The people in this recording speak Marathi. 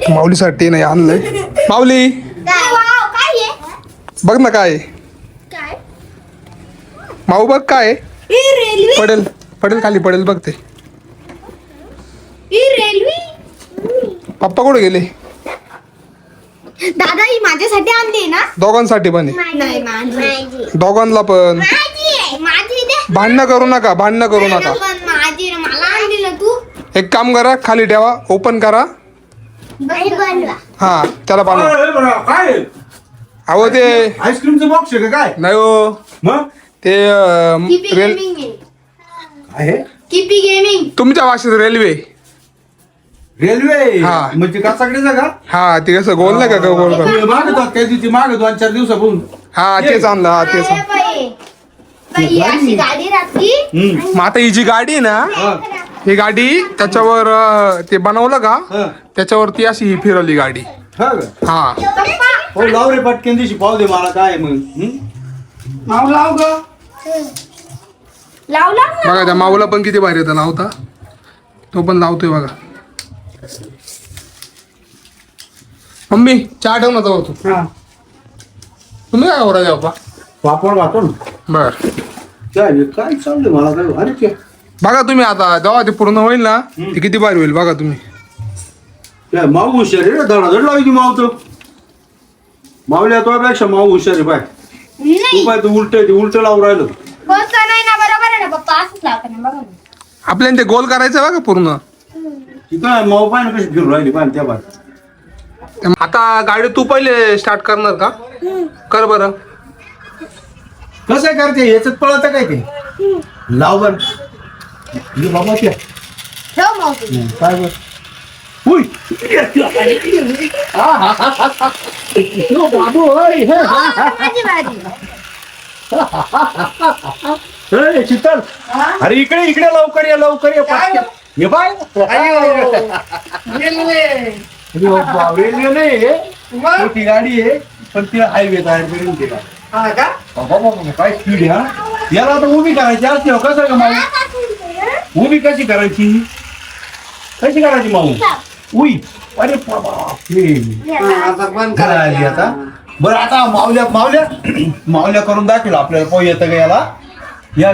माऊलीसाठी नाही आणलंय. माऊली बघ ना काय माऊ बघ काय पडेल पडेल खाली पडेल बघ ते. पप्पा कुठे गेले? दादा ही माझ्यासाठी आणली ना. दोघांसाठी पण नाही माझी. दोघांना पण. माझी दे. भांडणं करू नका भांडणं करू नका. माझी मला आणली ना तू. एक काम करा खाली ठेवा ओपन करा. हा त्याला पाणी. काय अहो ते आईस्क्रीमचं बॉक्स आहे का काय? नाही हो मग ते किपी रेल गेमिंग आहे किपी गेमिंग. तुमच्या भाषेत रेल्वे. रेल्वे हा. म्हणजे काचाकडे का? हा ते कसं गोल नाही का गोल गोल. मागत त्या दिवशी माग 2-4 दिवसापासून. हा तेच आणलं हा तेच आणलं. अशी गाडी राहती. मग आता ही जी गाडी आहे ना ही गाडी त्याच्यावर ते बनवलं का त्याच्यावरती अशी ही फिरवली गाडी. हा का? हा हो लाव रे पटकन दिवशी पाहू दे मला काय मग. नाव लाव ग. लावला बघा त्या माऊला पण किती भारी होता लावता. तो पण लावतोय बघा. मम्मी चहा ठेव ना जाऊ तू. तुम्ही काय ओरा बाप्पा. पापड वाटो ना. बर काय चाललंय मला काय. अरे क्या बघा तुम्ही आता जेव्हा ते पूर्ण होईल ना ते किती भारी होईल बघा तुम्ही. काय माऊ हुशार आहे रे. धडाधड लावायची माऊ तर. माऊल्या तुझ्यापेक्षा माऊ हुशार आहे पाय. तू पाय तू उलट लावून राहिलं. होत नाही ना. बरोबर आहे ना पप्पा. असंच लावता ना बघा ना. आपल्याला ते गोल करायचं बघा पूर्ण. तिथं माऊ पाय ना कशी फिरून राहिली पाय त्या बाय. आता गाडी तू पहिले स्टार्ट करणार का? कर बरं. कसं करते याच्यात पळत काय ते. लाव बर बाबा त्या ठेव मावशी. काय बर. उई बाबू माझी बारी. शीतल अरे इकडे लवकर ये पटकन. ये बाय रेल्वे नाही मोठी गाडी आहे पण ती हायवे तयार करून दिला. काय स्पीड आहे हा. याला आता उभी करायची असते कसं का माऊ. उभी कशी करायची माऊ. उई अरे आता बरं आता मावल्या करून दाखवलं आपल्याला पोह येतं का याला. या